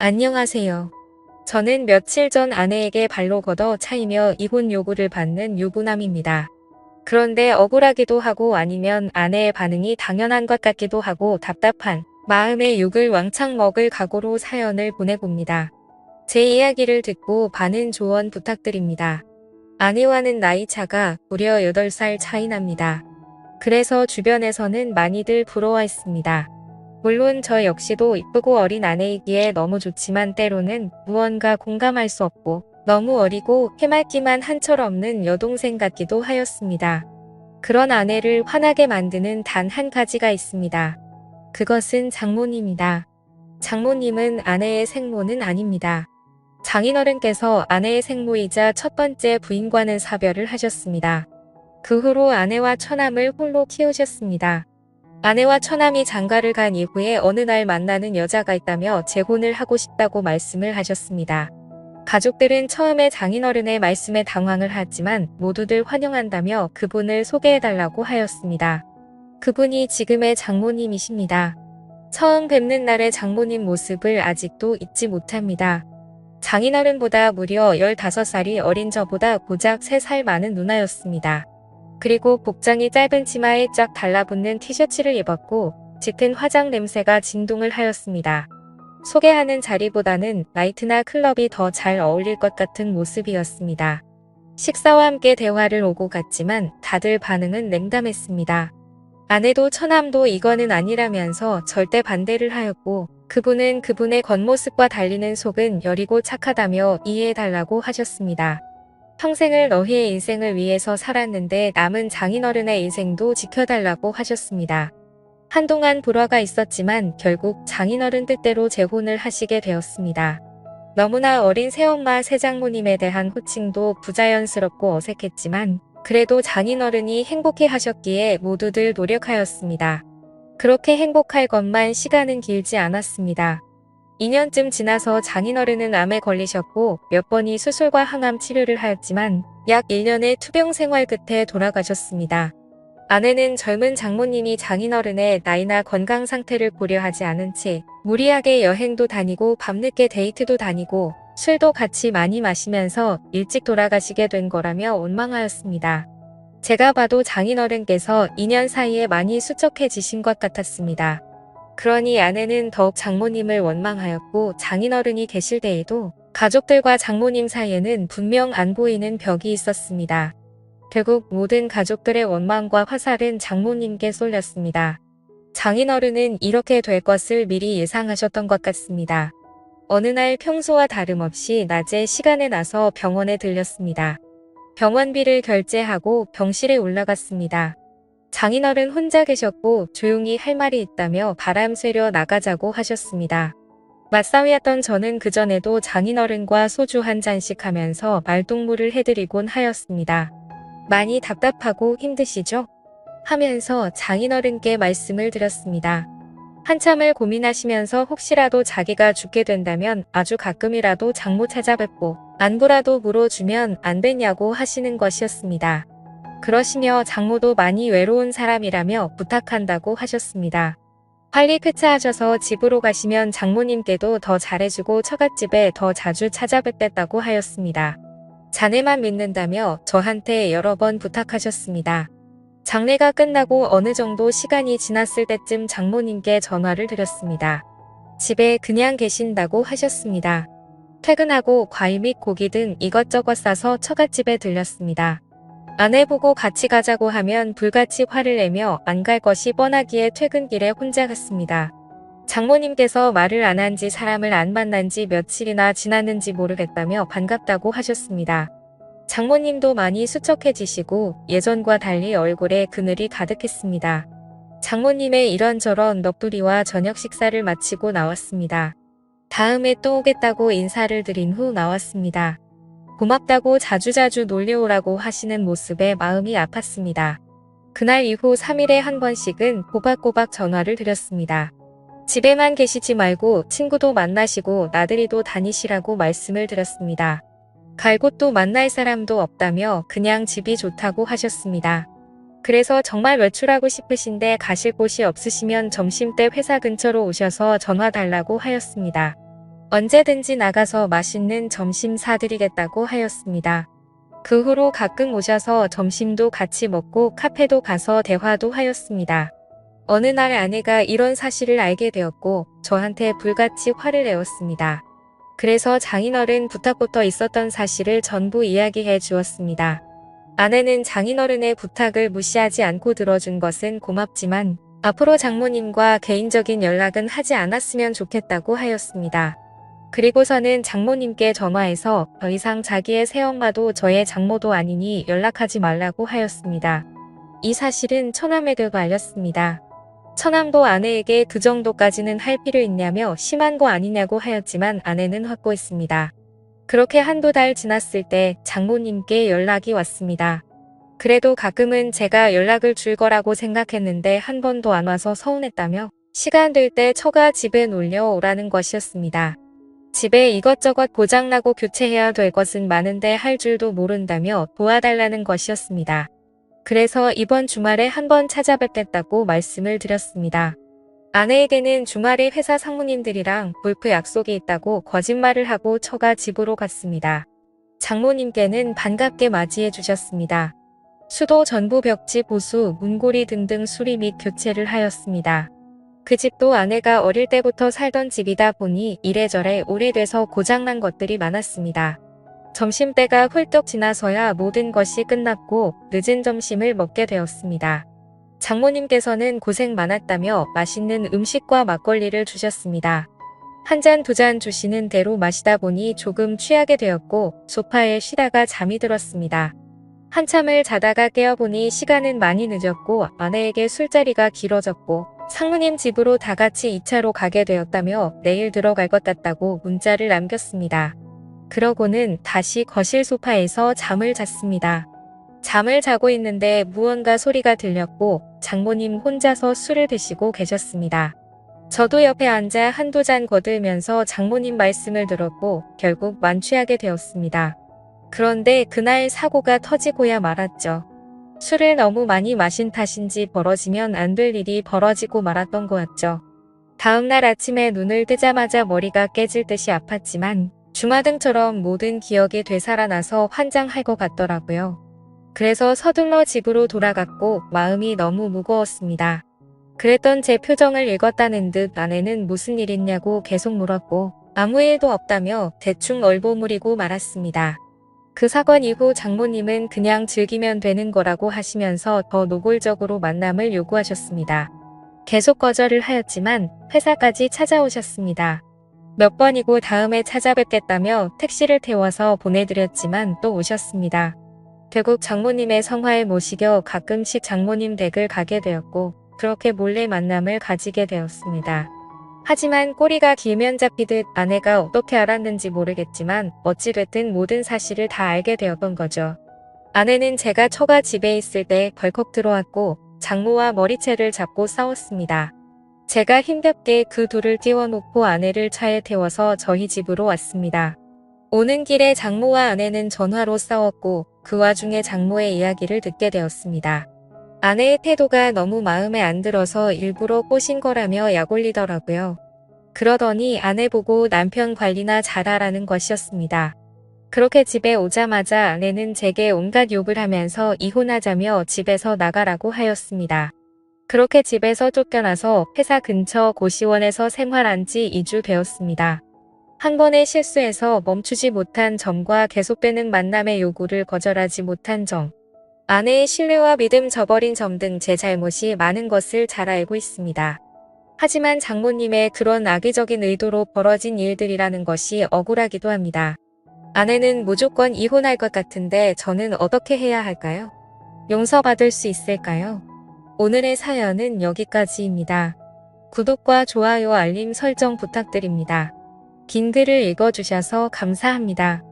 안녕하세요. 저는 며칠 전 아내에게 발로 걷어 차이며 이혼 요구를 받는 유부남입니다. 그런데 억울하기도 하고 아니면 아내의 반응이 당연한 것 같기도 하고 답답한 마음에 욕을 왕창 먹을 각오로 사연을 보내봅니다. 제 이야기를 듣고 많은 조언 부탁드립니다. 아내와는 나이 차가 무려 8살 차이 납니다. 그래서 주변에서는 많이들 부러워했습니다. 물론 저 역시도 이쁘고 어린 아내이기에 너무 좋지만 때로는 무언가 공감할 수 없고 너무 어리고 해맑기만 한 철 없는 여동생 같기도 하였습니다. 그런 아내를 화나게 만드는 단 한 가지가 있습니다. 그것은 장모님이다. 장모님은 아내의 생모는 아닙니다. 장인어른께서 아내의 생모이자 첫 번째 부인과는 사별을 하셨습니다. 그 후로 아내와 처남을 홀로 키우셨습니다. 아내와 처남이 장가를 간 이후에 어느 날 만나는 여자가 있다며 재혼을 하고 싶다고 말씀을 하셨습니다. 가족들은 처음에 장인어른의 말씀에 당황을 하지만 모두들 환영한다며 그분을 소개해달라고 하였습니다. 그분이 지금의 장모님이십니다. 처음 뵙는 날의 장모님 모습을 아직도 잊지 못합니다. 장인어른보다 무려 15살이 어린 저보다 고작 3살 많은 누나였습니다. 그리고 복장이 짧은 치마에 쫙 달라붙는 티셔츠를 입었고 짙은 화장 냄새가 진동을 하였습니다. 소개하는 자리보다는 나이트나 클럽이 더 잘 어울릴 것 같은 모습이었습니다. 식사와 함께 대화를 오고 갔지만 다들 반응은 냉담했습니다. 아내도 처남도 이거는 아니라면서 절대 반대를 하였고 그분은 그분의 겉모습과 달리는 속은 여리고 착하다며 이해해달라고 하셨습니다. 평생을 너희의 인생을 위해서 살았는데 남은 장인어른의 인생도 지켜달라고 하셨습니다. 한동안 불화가 있었지만 결국 장인어른 뜻대로 재혼을 하시게 되었습니다. 너무나 어린 새엄마 새장모님에 대한 호칭도 부자연스럽고 어색했지만 그래도 장인어른이 행복해 하셨기에 모두들 노력하였습니다. 그렇게 행복할 것만 시간은 길지 않았습니다. 2년쯤 지나서 장인어른은 암에 걸리셨고 몇 번이 수술과 항암 치료를 하였지만 약 1년의 투병 생활 끝에 돌아가셨습니다. 아내는 젊은 장모님이 장인어른의 나이나 건강 상태를 고려하지 않은 채 무리하게 여행도 다니고 밤늦게 데이트도 다니고 술도 같이 많이 마시면서 일찍 돌아가시게 된 거라며 원망하였습니다. 제가 봐도 장인어른께서 2년 사이에 많이 수척해지신 것 같았습니다. 그러니 아내는 더욱 장모님을 원망하였고 장인어른이 계실 때에도 가족들과 장모님 사이에는 분명 안 보이는 벽이 있었습니다. 결국 모든 가족들의 원망과 화살은 장모님께 쏠렸습니다. 장인어른은 이렇게 될 것을 미리 예상하셨던 것 같습니다. 어느 날 평소와 다름없이 낮에 시간에 나서 병원에 들렸습니다. 병원비를 결제하고 병실에 올라갔습니다. 장인어른 혼자 계셨고 조용히 할 말이 있다며 바람 쐬려 나가자고 하셨습니다. 맞사위였던 저는 그전에도 장인어른과 소주 한 잔씩 하면서 말동무를 해드리곤 하였습니다. 많이 답답하고 힘드시죠? 하면서 장인어른께 말씀을 드렸습니다. 한참을 고민하시면서 혹시라도 자기가 죽게 된다면 아주 가끔이라도 장모 찾아뵙고 안부라도 물어주면 안 되냐고 하시는 것이었습니다. 그러시며 장모도 많이 외로운 사람이라며 부탁한다고 하셨습니다. 빨리 쾌차하셔서 집으로 가시면 장모님께도 더 잘해주고 처갓집에 더 자주 찾아뵙겠다고 하였습니다. 자네만 믿는다며 저한테 여러 번 부탁하셨습니다. 장례가 끝나고 어느 정도 시간이 지났을 때쯤 장모님께 전화를 드렸습니다. 집에 그냥 계신다고 하셨습니다. 퇴근하고 과일 및 고기 등 이것저것 싸서 처갓집에 들렸습니다. 아내 보고 같이 가자고 하면 불같이 화를 내며 안 갈 것이 뻔하기에 퇴근길에 혼자 갔습니다. 장모님께서 말을 안 한 지 사람을 안 만난 지 며칠이나 지났는지 모르겠다며 반갑다고 하셨습니다. 장모님도 많이 수척해지시고 예전과 달리 얼굴에 그늘이 가득했습니다. 장모님의 이런저런 넋두리와 저녁 식사를 마치고 나왔습니다. 다음에 또 오겠다고 인사를 드린 후 나왔습니다. 고맙다고 자주자주 놀려오라고 하시는 모습에 마음이 아팠습니다. 그날 이후 3일에 한 번씩은 꼬박꼬박 전화를 드렸습니다. 집에만 계시지 말고 친구도 만나시고 나들이도 다니시라고 말씀을 드렸습니다. 갈 곳도 만날 사람도 없다며 그냥 집이 좋다고 하셨습니다. 그래서 정말 외출하고 싶으신데 가실 곳이 없으시면 점심때 회사 근처로 오셔서 전화 달라고 하였습니다. 언제든지 나가서 맛있는 점심 사드리겠다고 하였습니다. 그 후로 가끔 오셔서 점심도 같이 먹고 카페도 가서 대화도 하였습니다. 어느 날 아내가 이런 사실을 알게 되었고 저한테 불같이 화를 내었습니다. 그래서 장인어른 부탁부터 있었던 사실을 전부 이야기해 주었습니다. 아내는 장인어른의 부탁을 무시하지 않고 들어준 것은 고맙지만 앞으로 장모님과 개인적인 연락은 하지 않았으면 좋겠다고 하였습니다. 그리고서는 장모님께 전화해서 더 이상 자기의 새엄마도 저의 장모도 아니니 연락하지 말라고 하였습니다. 이 사실은 처남에게도 알렸습니다. 처남도 아내에게 그 정도까지는 할 필요 있냐며 심한 거 아니냐고 하였지만 아내는 확고했습니다. 그렇게 한두 달 지났을 때 장모님께 연락이 왔습니다. 그래도 가끔은 제가 연락을 줄 거라고 생각했는데 한 번도 안 와서 서운했다며 시간 될 때 처가 집에 놀려 오라는 것이었습니다. 집에 이것저것 고장나고 교체해야 될 것은 많은데 할 줄도 모른다며 도와달라는 것이었습니다. 그래서 이번 주말에 한번 찾아뵙겠다고 말씀을 드렸습니다. 아내에게는 주말에 회사 상무님들이랑 골프 약속이 있다고 거짓말을 하고 처가 집으로 갔습니다. 장모님께는 반갑게 맞이해 주셨습니다. 수도 전부 벽지 보수, 문고리 등등 수리 및 교체를 하였습니다. 그 집도 아내가 어릴 때부터 살던 집이다 보니 이래저래 오래돼서 고장난 것들이 많았습니다. 점심때가 훌쩍 지나서야 모든 것이 끝났고 늦은 점심을 먹게 되었습니다. 장모님께서는 고생 많았다며 맛있는 음식과 막걸리를 주셨습니다. 한 잔 두 잔 주시는 대로 마시다 보니 조금 취하게 되었고 소파에 쉬다가 잠이 들었습니다. 한참을 자다가 깨어보니 시간은 많이 늦었고 아내에게 술자리가 길어졌고 상무님 집으로 다 같이 2차로 가게 되었다며 내일 들어갈 것 같다고 문자를 남겼습니다. 그러고는 다시 거실 소파에서 잠을 잤습니다. 잠을 자고 있는데 무언가 소리가 들렸고 장모님 혼자서 술을 드시고 계셨습니다. 저도 옆에 앉아 한두 잔 거들면서 장모님 말씀을 들었고 결국 만취하게 되었습니다. 그런데 그날 사고가 터지고야 말았죠. 술을 너무 많이 마신 탓인지 벌어지면 안 될 일이 벌어지고 말았던 거였죠. 다음날 아침에 눈을 뜨자마자 머리가 깨질 듯이 아팠지만 주마등처럼 모든 기억이 되살아나서 환장할 것 같더라고요. 그래서 서둘러 집으로 돌아갔고 마음이 너무 무거웠습니다. 그랬던 제 표정을 읽었다는 듯 아내는 무슨 일 있냐고 계속 물었고 아무 일도 없다며 대충 얼버무리고 말았습니다. 그 사건 이후 장모님은 그냥 즐기면 되는 거라고 하시면서 더 노골적으로 만남을 요구하셨습니다. 계속 거절을 하였지만 회사까지 찾아오셨습니다. 몇 번이고 다음에 찾아뵙겠다며 택시를 태워서 보내드렸지만 또 오셨습니다. 결국 장모님의 성화에 모시겨 가끔씩 장모님 댁을 가게 되었고 그렇게 몰래 만남을 가지게 되었습니다. 하지만 꼬리가 길면 잡히듯 아내가 어떻게 알았는지 모르겠지만 어찌됐든 모든 사실을 다 알게 되었던 거죠. 아내는 제가 처가 집에 있을 때 벌컥 들어왔고 장모와 머리채를 잡고 싸웠습니다. 제가 힘겹게 그 둘을 띄워놓고 아내를 차에 태워서 저희 집으로 왔습니다. 오는 길에 장모와 아내는 전화로 싸웠고 그 와중에 장모의 이야기를 듣게 되었습니다. 아내의 태도가 너무 마음에 안 들어서 일부러 꼬신 거라며 약 올리더라고요. 그러더니 아내 보고 남편 관리나 잘하라는 것이었습니다. 그렇게 집에 오자마자 아내는 제게 온갖 욕을 하면서 이혼하자며 집에서 나가라고 하였습니다. 그렇게 집에서 쫓겨나서 회사 근처 고시원에서 생활한 지 2주 되었습니다. 한 번의 실수에서 멈추지 못한 점과 계속되는 만남의 요구를 거절하지 못한 점, 아내의 신뢰와 믿음 저버린 점 등 제 잘못이 많은 것을 잘 알고 있습니다. 하지만 장모님의 그런 악의적인 의도로 벌어진 일들이라는 것이 억울하기도 합니다. 아내는 무조건 이혼할 것 같은데 저는 어떻게 해야 할까요? 용서받을 수 있을까요? 오늘의 사연은 여기까지입니다. 구독과 좋아요 알림 설정 부탁드립니다. 긴 글을 읽어주셔서 감사합니다.